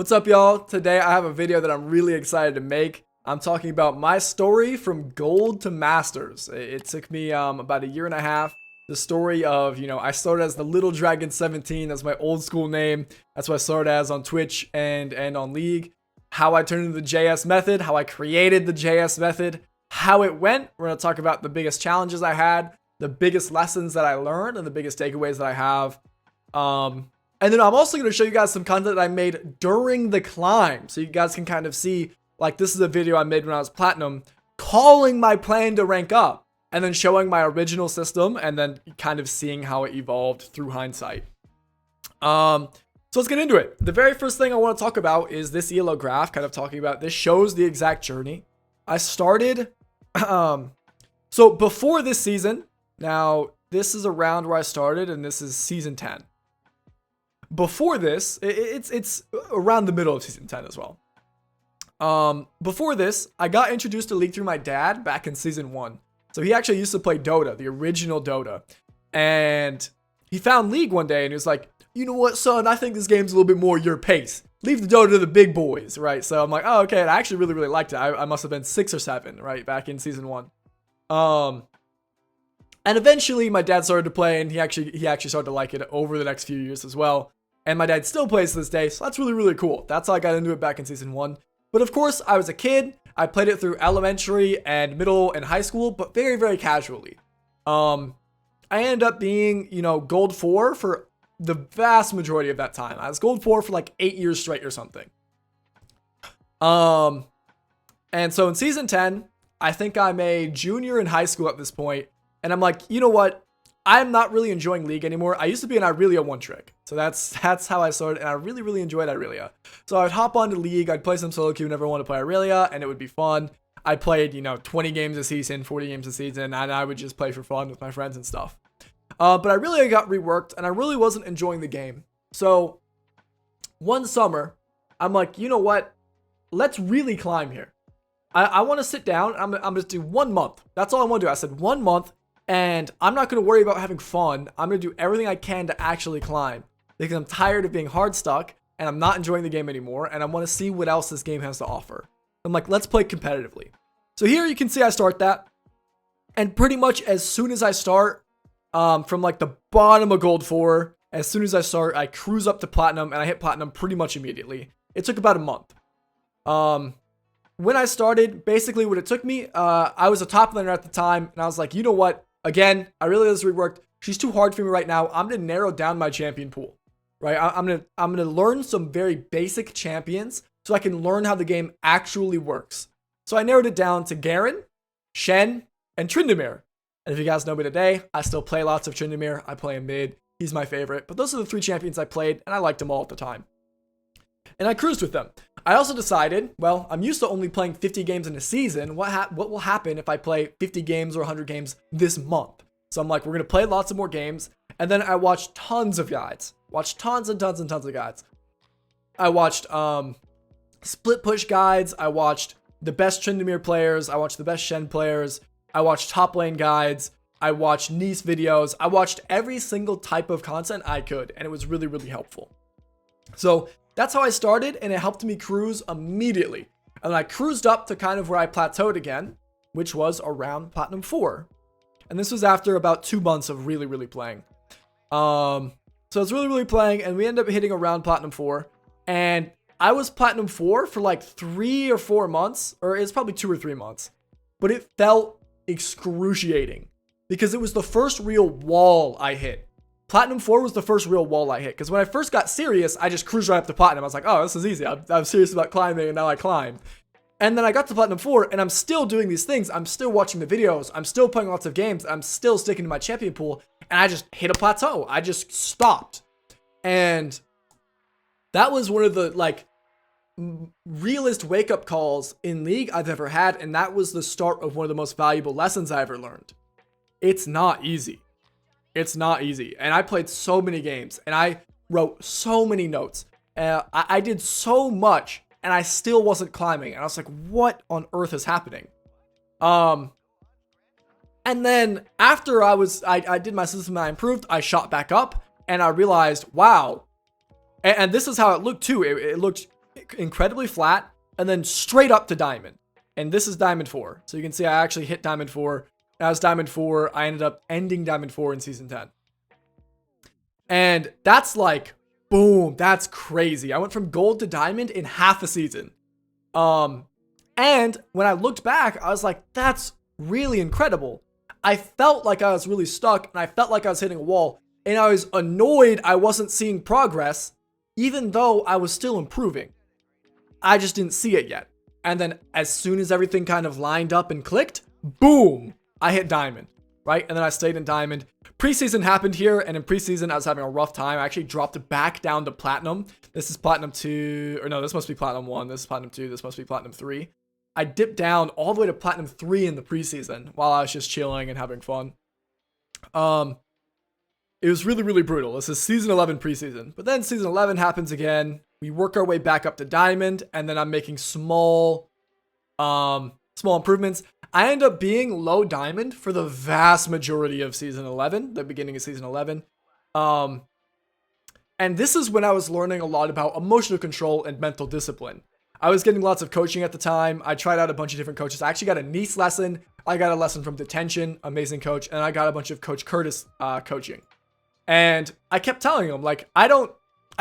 What's up, y'all? Today I have a video that I'm really excited to make. I'm talking about my story from gold to masters. It took me about a year and a half. The story of, I started as the Little Dragon 17. That's my old school name. That's what I started as on Twitch and on League. How I turned into the JS method, how I created the JS method, how it went. We're going to talk about the biggest challenges I had, the biggest lessons that I learned, and the biggest takeaways that I have. And then I'm also going to show you guys some content that I made during the climb. So you guys can kind of see, like, this is a video I made when I was platinum, calling my plan to rank up, and then showing my original system, and then kind of seeing how it evolved through hindsight. So let's get into it. The very first thing I want to talk about is this ELO graph, kind of talking about, this shows the exact journey. I started, so before this season, now this is around where I started, and this is season 10. Before this, it's around the middle of season 10 as well. Before this, I got introduced to League through my dad back in season 1. So he actually used to play Dota, the original Dota. And he found League one day and he was like, you know what, son, I think this game's a little bit more your pace. Leave the Dota to the big boys, right? So I'm like, oh, okay. And I actually really, really liked it. I must have been 6 or 7, right? Back in season 1. And eventually my dad started to play and he actually started to like it over the next few years as well. And my dad still plays to this day, so that's really, really cool. That's how I got into it back in season 1. But of course, I was a kid. I played it through elementary and middle and high school, but very, very casually. I ended up being, gold 4 for the vast majority of that time. I was gold 4 for like 8 years straight or something. And so in season 10, I think I'm a junior in high school at this point, and I'm like, you know what? I'm not really enjoying League anymore. I used to be an Irelia one trick. So that's how I started, and I really, really enjoyed Irelia. So I'd hop onto League, I'd play some solo queue whenever I wanted to play Irelia, and it would be fun. I played, 20 games a season, 40 games a season, and I would just play for fun with my friends and stuff. But Irelia got reworked, and I really wasn't enjoying the game. So one summer, I'm like, you know what? Let's really climb here. I want to sit down, I'm going to do 1 month. That's all I want to do. I said 1 month. And I'm not going to worry about having fun. I'm going to do everything I can to actually climb. Because I'm tired of being hard stuck. And I'm not enjoying the game anymore. And I want to see what else this game has to offer. I'm like, let's play competitively. So here you can see I start that. And pretty much as soon as I start, from like the bottom of gold 4. As soon as I start, I cruise up to platinum. And I hit platinum pretty much immediately. It took about a month. When I started, basically what it took me, I was a top laner at the time. And I was like, you know what? Again, I really just reworked. She's too hard for me right now. I'm going to narrow down my champion pool, right? I'm going to learn some very basic champions so I can learn how the game actually works. So I narrowed it down to GAREN, Shen, and TRYND. And if you guys know me today, I still play lots of TRYND. I play him mid. He's my favorite. But those are the 3 champions I played, and I liked them all at the time. And I cruised with them. I also decided, well, I'm used to only playing 50 games in a season. What will happen if I play 50 games or 100 games this month? So I'm like, we're going to play lots of more games. And then I watched tons of guides. Watched tons and tons and tons of guides. I watched split push guides. I watched the best TRYND players. I watched the best Shen players. I watched top lane guides. I watched niche videos. I watched every single type of content I could. And it was really, really helpful. So that's how I started, and it helped me cruise immediately. And I cruised up to kind of where I plateaued again, which was around Platinum 4. And this was after about 2 months of really, really playing. So it's really, really playing, and we ended up hitting around Platinum 4. And I was Platinum 4 for like 3 or 4 months, or it's probably 2 or 3 months. But it felt excruciating, because it was the first real wall I hit. Platinum 4 was the first real wall I hit, because when I first got serious, I just cruised right up to Platinum. I was like, oh, this is easy. I'm serious about climbing, and now I climb. And then I got to Platinum 4, and I'm still doing these things. I'm still watching the videos. I'm still playing lots of games. I'm still sticking to my champion pool, and I just hit a plateau. I just stopped. And that was one of the, realest wake-up calls in League I've ever had, and that was the start of one of the most valuable lessons I ever learned. It's not easy. It's not easy. And I played so many games, and I wrote so many notes. I did so much, and I still wasn't climbing. And I was like, what on earth is happening? And then after I did my system and I improved, I shot back up, and I realized, wow. And this is how it looked too. It looked incredibly flat and then straight up to diamond. And this is diamond 4. So you can see I actually hit diamond 4. As diamond 4, I ended up ending diamond 4 in season 10. And that's like, boom, that's crazy. I went from gold to diamond in half a season. And when I looked back, I was like, that's really incredible. I felt like I was really stuck and I felt like I was hitting a wall, and I was annoyed I wasn't seeing progress, even though I was still improving. I just didn't see it yet. And then as soon as everything kind of lined up and clicked, boom, I hit diamond, right? And then I stayed in diamond. Preseason happened here, and in preseason I was having a rough time. I actually dropped back down to platinum. This is platinum 2, or no, this must be platinum 1. This is platinum 2. This must be platinum 3. I dipped down all the way to platinum 3 in the preseason while I was just chilling and having fun. It was really, really brutal. This is season 11 preseason. But then season 11 happens again. We work our way back up to diamond, and then I'm making small improvements. I end up being low diamond for the vast majority of season 11, the beginning of season 11. And this is when I was learning a lot about emotional control and mental discipline. I was getting lots of coaching at the time. I tried out a bunch of different coaches. I actually got a niece lesson. I got a lesson from Detention, amazing coach, and I got a bunch of Coach Curtis coaching. And I kept telling him, like, I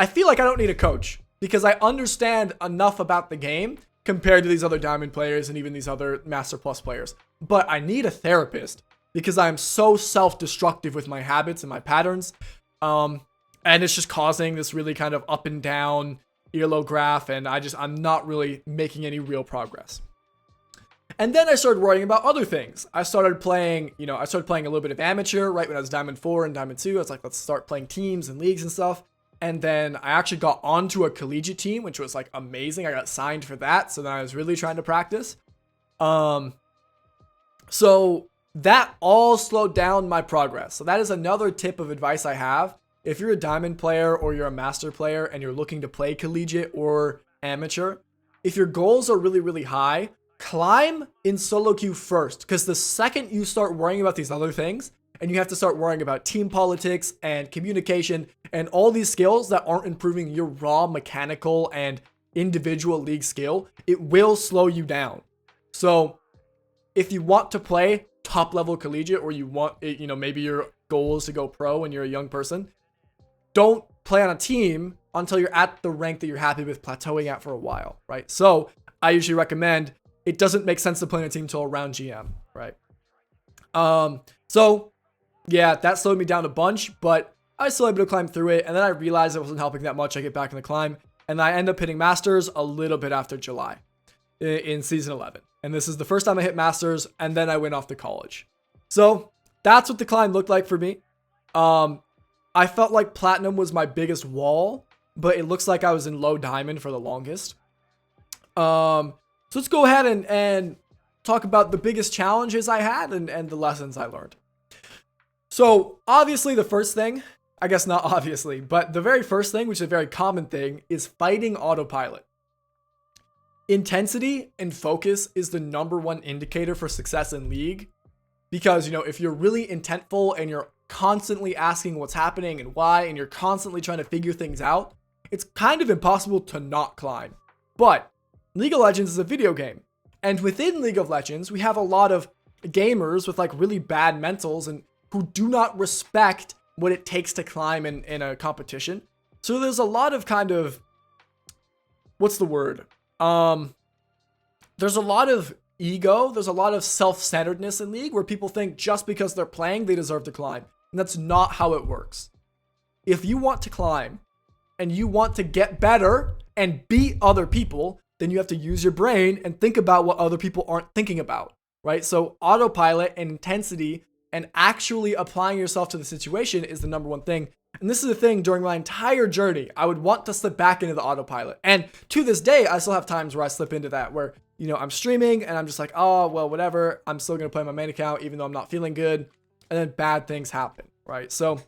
feel like I don't need a coach because I understand enough about the game compared to these other Diamond players and even these other Master Plus players. But I need a therapist because I'm so self-destructive with my habits and my patterns. And it's just causing this really kind of up and down ELO graph, and I'm not really making any real progress. And then I started worrying about other things. I started playing a little bit of amateur right when I was Diamond 4 and Diamond 2. I was like, let's start playing teams and leagues and stuff. And then I actually got onto a collegiate team, which was like amazing. I got signed for that. So then I was really trying to practice. So that all slowed down my progress. So that is another tip of advice I have. If you're a Diamond player or you're a Master player and you're looking to play collegiate or amateur, if your goals are really, really high, climb in solo queue first. Because the second you start worrying about these other things, and you have to start worrying about team politics and communication and all these skills that aren't improving your raw mechanical and individual league skill, it will slow you down. So if you want to play top level collegiate, or you want, maybe your goal is to go pro and you're a young person, don't play on a team until you're at the rank that you're happy with plateauing at for a while, right? So I usually recommend, it doesn't make sense to play on a team until around GM, right? So yeah, that slowed me down a bunch, but I was still able to climb through it. And then I realized it wasn't helping that much. I get back in the climb, and I end up hitting Masters a little bit after July in season 11. And this is the first time I hit Masters, and then I went off to college. So that's what the climb looked like for me. I felt like platinum was my biggest wall, but it looks like I was in low diamond for the longest. So let's go ahead and talk about the biggest challenges I had and the lessons I learned. So obviously the first thing, I guess not obviously, but the very first thing, which is a very common thing, is fighting autopilot. Intensity and focus is the #1 indicator for success in League. Because, if you're really intentful and you're constantly asking what's happening and why, and you're constantly trying to figure things out, it's kind of impossible to not climb. But League of Legends is a video game. And within League of Legends, we have a lot of gamers with like really bad mentals and who do not respect what it takes to climb in a competition. So there's a lot of kind of, what's the word? There's a lot of ego. There's a lot of self-centeredness in League where people think just because they're playing, they deserve to climb. And that's not how it works. If you want to climb and you want to get better and beat other people, then you have to use your brain and think about what other people aren't thinking about, right? So autopilot and intensity and actually applying yourself to the situation is the #1 thing. And this is the thing during my entire journey, I would want to slip back into the autopilot. And to this day, I still have times where I slip into that, where, I'm streaming and I'm just like, oh, well, whatever. I'm still going to play my main account, even though I'm not feeling good. And then bad things happen, right? So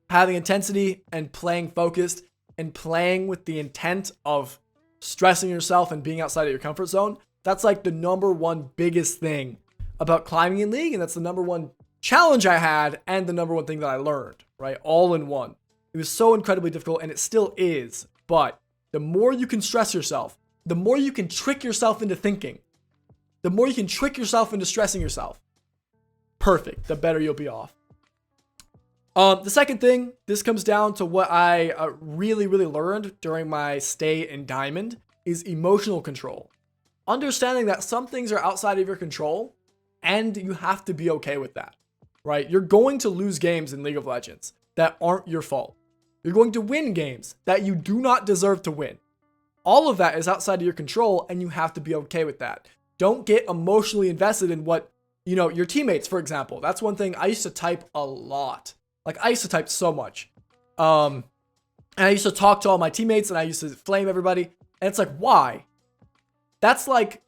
having intensity and playing focused and playing with the intent of stressing yourself and being outside of your comfort zone, that's like the #1 biggest thing about climbing in League. And that's the #1 challenge I had and the #1 thing that I learned, right? All in one. It was so incredibly difficult, and it still is, but the more you can stress yourself, the more you can trick yourself into thinking, the more you can trick yourself into stressing yourself. Perfect. The better you'll be off. The second thing, this comes down to what I really learned during my stay in Diamond, is emotional control. Understanding that some things are outside of your control and you have to be okay with that, right? You're going to lose games in League of Legends that aren't your fault. You're going to win games that you do not deserve to win. All of that is outside of your control and you have to be okay with that. Don't get emotionally invested in what, your teammates, for example. That's one thing I used to type a lot. Like, I used to type so much. And I used to talk to all my teammates and I used to flame everybody. And it's like, why? That's like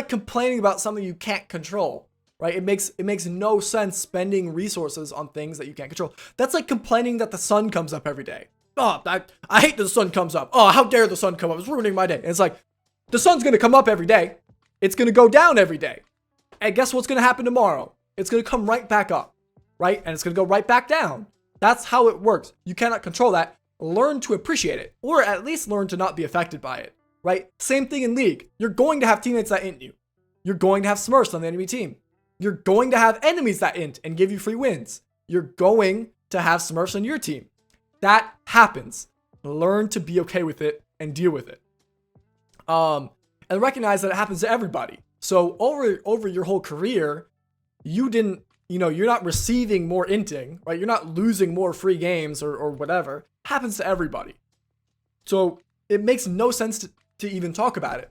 complaining about something you can't control, right? It makes no sense spending resources on things that you can't control. That's like complaining that the sun comes up every day. Oh, I hate that the sun comes up. Oh, how dare the sun come up? It's ruining my day. And it's like, the sun's going to come up every day. It's going to go down every day. And guess what's going to happen tomorrow? It's going to come right back up, right? And it's going to go right back down. That's how it works. You cannot control that. Learn to appreciate it, or at least learn to not be affected by it, right? Same thing in League. You're going to have teammates that int you. You're going to have Smurfs on the enemy team. You're going to have enemies that int and give you free wins. You're going to have Smurfs on your team. That happens. Learn to be okay with it and deal with it. And recognize that it happens to everybody. So over your whole career, you didn't, you're not receiving more inting, right? You're not losing more free games or whatever. It happens to everybody. So it makes no sense to even talk about it.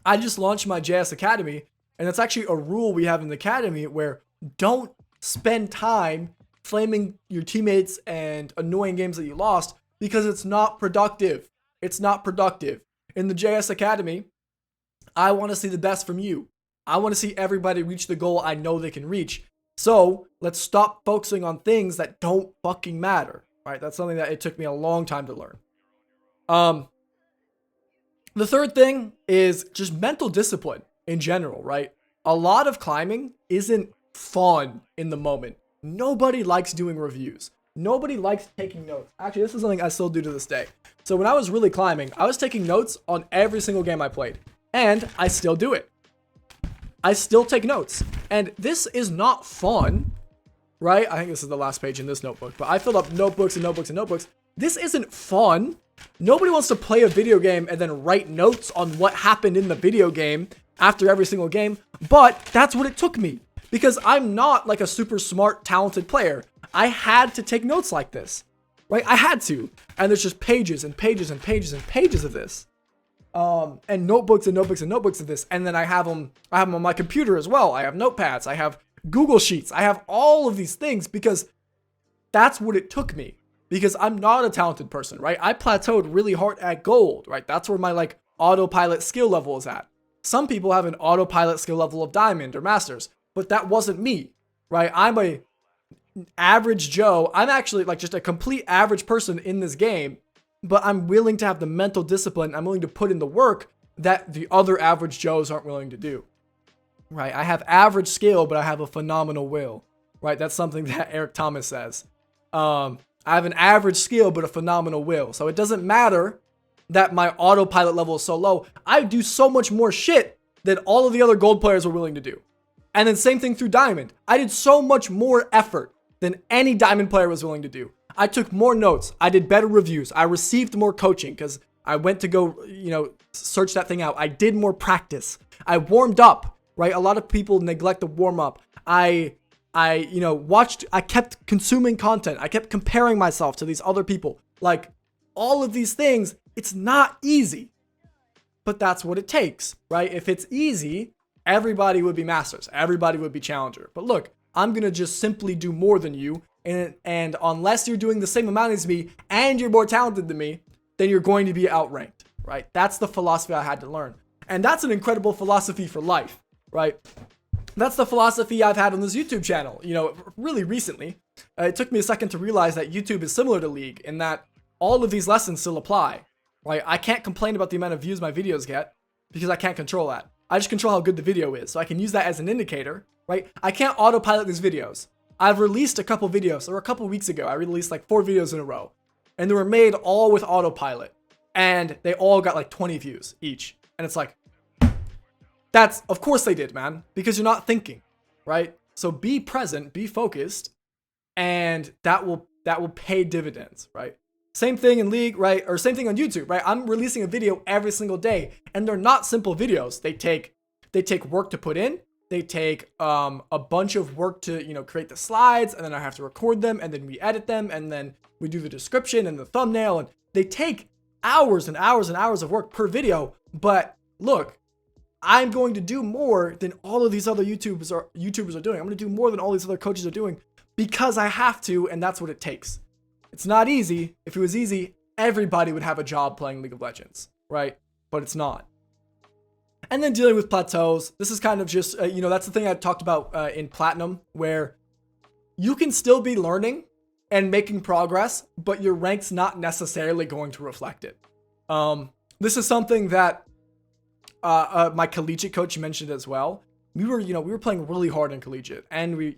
I just launched my JS Academy, and it's actually a rule we have in the Academy where don't spend time flaming your teammates and annoying games that you lost because it's not productive. It's not productive. In the JS Academy, I want to see the best from you. I want to see everybody reach the goal I know they can reach. So let's stop focusing on things that don't fucking matter, right? That's something that it took me a long time to learn. The third thing is just mental discipline in general, right? A lot of climbing isn't fun in the moment. Nobody likes doing reviews. Nobody likes taking notes. Actually, this is something I still do to this day. So when I was really climbing, I was taking notes on every single game I played. And I still do it. I still take notes. And this is not fun, right? I think this is the last page in this notebook. But I filled up notebooks and notebooks and notebooks. This isn't fun. Nobody wants to play a video game and then write notes on what happened in the video game after every single game. But that's what it took me. Because I'm not like a super smart, talented player. I had to take notes like this, right? I had to. And there's just pages and pages and pages and pages of this. And notebooks and notebooks and notebooks of this. And then I have them on my computer as well. I have notepads. I have Google Sheets. I have all of these things because that's what it took me. Because I'm not a talented person, right? I plateaued really hard at gold, right? That's where my like autopilot skill level is at. Some people have an autopilot skill level of diamond or masters, but that wasn't me, right? I'm a average Joe. I'm actually like just a complete average person in this game, but I'm willing to have the mental discipline. I'm willing to put in the work that the other average Joes aren't willing to do, right? I have average skill, but I have a phenomenal will, right? That's something that Eric Thomas says. I have an average skill, but a phenomenal will. So it doesn't matter that my autopilot level is so low. I do so much more shit than all of the other gold players were willing to do. And then same thing through diamond. I did so much more effort than any diamond player was willing to do. I took more notes. I did better reviews. I received more coaching because I went to go, search that thing out. I did more practice. I warmed up, right? A lot of people neglect the warm up. I watched, I kept consuming content. I kept comparing myself to these other people. Like all of these things, it's not easy, but that's what it takes, right? If it's easy, everybody would be masters. Everybody would be challenger. But look, I'm going to just simply do more than you. And unless you're doing the same amount as me and you're more talented than me, then you're going to be outranked, right? That's the philosophy I had to learn. And that's an incredible philosophy for life, right? That's the philosophy I've had on this YouTube channel, really recently. It took me a second to realize that YouTube is similar to League in that all of these lessons still apply, right? I can't complain about the amount of views my videos get because I can't control that. I just control how good the video is. So I can use that as an indicator, right? I can't autopilot these videos. I've released a couple videos, or a couple weeks ago, I released like 4 videos in a row, and they were made all with autopilot. and they all got like 20 views each. And it's like, of course they did, man, because you're not thinking, right? So be present, be focused, and that will pay dividends, right? Same thing in League, right? Or same thing on YouTube, right? I'm releasing a video every single day, and they're not simple videos. They take work to put in. They take a bunch of work to, create the slides, and then I have to record them, and then we edit them, and then we do the description and the thumbnail, and they take hours and hours and hours of work per video. But look, I'm going to do more than all of these other YouTubers are doing. I'm going to do more than all these other coaches are doing because I have to, and that's what it takes. It's not easy. If it was easy, everybody would have a job playing League of Legends, right? But it's not. And then dealing with plateaus. This is kind of just, that's the thing I talked about in Platinum, where you can still be learning and making progress, but your rank's not necessarily going to reflect it. This is something that my collegiate coach mentioned as well. We were playing really hard in collegiate, and we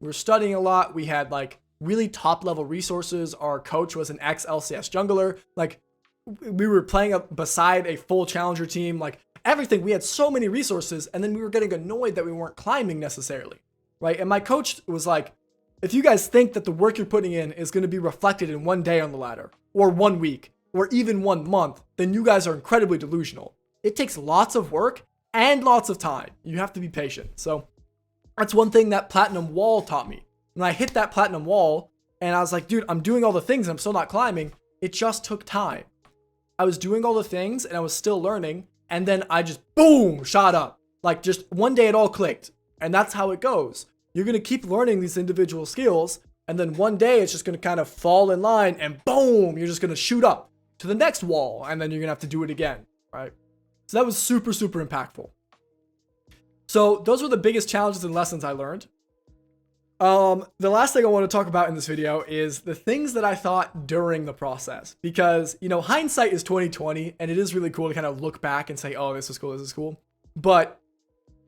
were studying a lot. We had like really top level resources. Our coach was an ex LCS jungler. Like we were playing beside a full challenger team. Like everything, we had so many resources, and then we were getting annoyed that we weren't climbing necessarily, right? And my coach was like, if you guys think that the work you're putting in is going to be reflected in one day on the ladder, or 1 week, or even 1 month, then you guys are incredibly delusional. It takes lots of work and lots of time. You have to be patient. So that's one thing that Platinum Wall taught me. When I hit that Platinum Wall, and I was like, dude, I'm doing all the things, and I'm still not climbing. It just took time. I was doing all the things, and I was still learning, and then I just, boom, shot up. Like just one day it all clicked. And that's how it goes. You're going to keep learning these individual skills, and then one day it's just going to kind of fall in line, and boom, you're just going to shoot up to the next wall, and then you're going to have to do it again, right? So that was super, super impactful. So those were the biggest challenges and lessons I learned. The last thing I want to talk about in this video is the things that I thought during the process, because, hindsight is 2020, and it is really cool to kind of look back and say, oh, this is cool, this is cool. But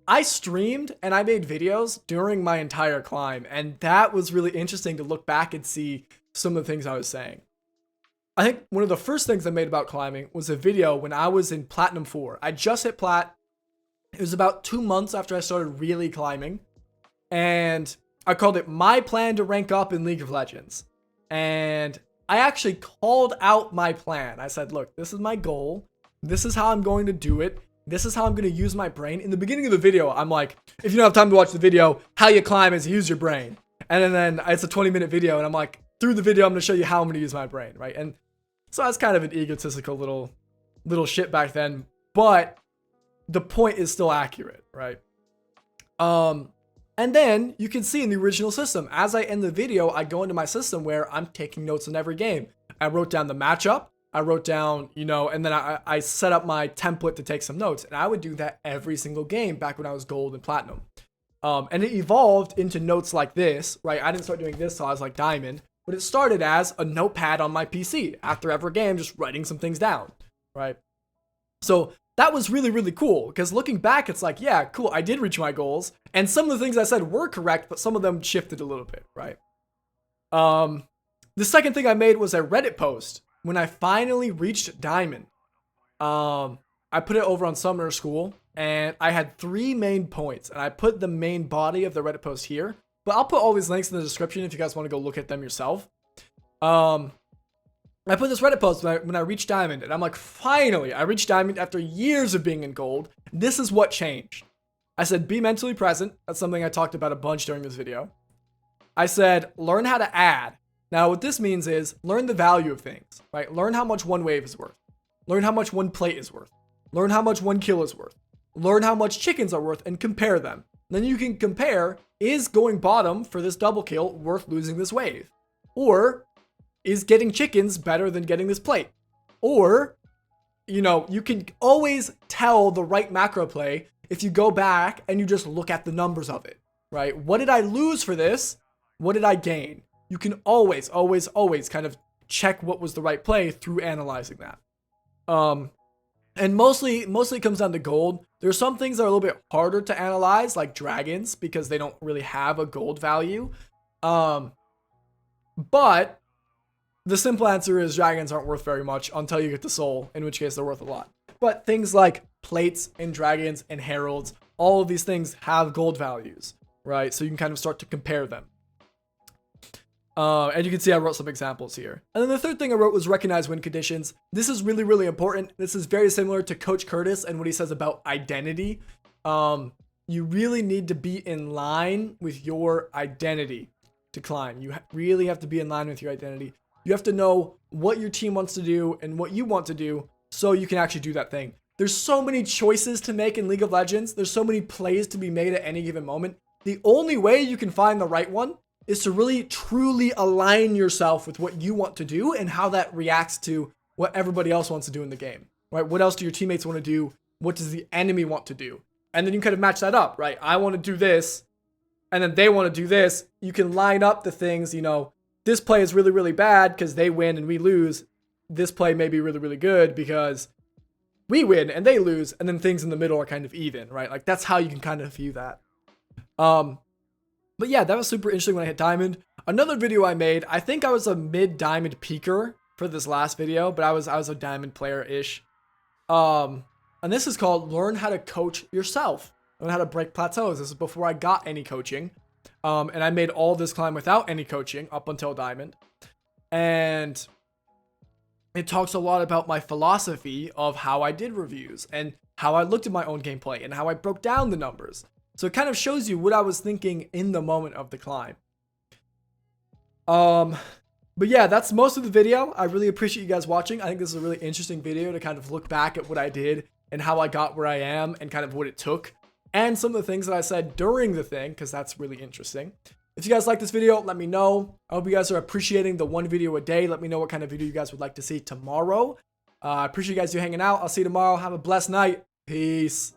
I streamed and I made videos during my entire climb, and that was really interesting to look back and see some of the things I was saying. I think one of the first things I made about climbing was a video when I was in Platinum 4. I just hit Plat. It was about 2 months after I started really climbing, and I called it My Plan to Rank Up in League of Legends. And I actually called out my plan. I said, look, this is my goal. This is how I'm going to do it. This is how I'm going to use my brain. In the beginning of the video, I'm like, if you don't have time to watch the video, how you climb is use your brain. And then it's a 20-minute video, and I'm like, through the video, I'm going to show you how I'm going to use my brain, right? And so I was kind of an egotistical little shit back then, but the point is still accurate, right? And then you can see in the original system, as I end the video, I go into my system where I'm taking notes in every game. I wrote down the matchup. I wrote down, and then I set up my template to take some notes. And I would do that every single game back when I was gold and platinum. And it evolved into notes like this, right? I didn't start doing this till I was like diamond, but it started as a notepad on my PC after every game, just writing some things down, right? So that was really, really cool, because looking back, it's like, yeah, cool, I did reach my goals, and some of the things I said were correct, but some of them shifted a little bit, right? The second thing I made was a Reddit post when I finally reached diamond. I put it over on Summoner School, and I had 3 main points, and I put the main body of the Reddit post here, but I'll put all these links in the description if you guys want to go look at them yourself. I put this Reddit post when I reached diamond, and I'm like, finally, I reached diamond after years of being in gold. This is what changed. I said, be mentally present. That's something I talked about a bunch during this video. I said, learn how to add. Now, what this means is learn the value of things, right? Learn how much one wave is worth. Learn how much one plate is worth. Learn how much one kill is worth. Learn how much chickens are worth and compare them. Then you can compare, is going bottom for this double kill worth losing this wave? Or is getting chickens better than getting this plate? Or, you can always tell the right macro play if you go back and you just look at the numbers of it, right? What did I lose for this? What did I gain? You can always, always, always kind of check what was the right play through analyzing that. And mostly it comes down to gold. There's some things that are a little bit harder to analyze, like dragons, because they don't really have a gold value. But The simple answer is dragons aren't worth very much until you get the soul, in which case they're worth a lot. But things like plates and dragons and heralds, all of these things have gold values, right? So you can kind of start to compare them. And you can see I wrote some examples here. And then the third thing I wrote was recognize win conditions. This is really, really important. This is very similar to Coach Curtis and what he says about identity. You really need to be in line with your identity to climb. You really have to be in line with your identity. You have to know what your team wants to do and what you want to do so you can actually do that thing. There's so many choices to make in League of Legends. There's so many plays to be made at any given moment. The only way you can find the right one is to really truly align yourself with what you want to do and how that reacts to what everybody else wants to do in the game, right? What else do your teammates want to do? What does the enemy want to do? And then you kind of match that up, right? I want to do this, and then they want to do this. You can line up the things, you know, this play is really, really bad because they win and we lose. This play may be really, really good because we win and they lose, and then things in the middle are kind of even, right? Like that's how you can kind of view that. But yeah, that was super interesting when I hit diamond. Another video I made, I think I was a mid-diamond peaker for this last video, but I was a diamond player-ish. And this is called Learn How to Coach Yourself. Learn how to break plateaus. This is before I got any coaching. And I made all this climb without any coaching up until diamond. And it talks a lot about my philosophy of how I did reviews and how I looked at my own gameplay and how I broke down the numbers. So it kind of shows you what I was thinking in the moment of the climb. But yeah, that's most of the video. I really appreciate you guys watching. I think this is a really interesting video to kind of look back at what I did and how I got where I am and kind of what it took. And some of the things that I said during the thing, because that's really interesting. If you guys like this video, let me know. I hope you guys are appreciating the one video a day. Let me know what kind of video you guys would like to see tomorrow. I appreciate you guys hanging out. I'll see you tomorrow. Have a blessed night. Peace.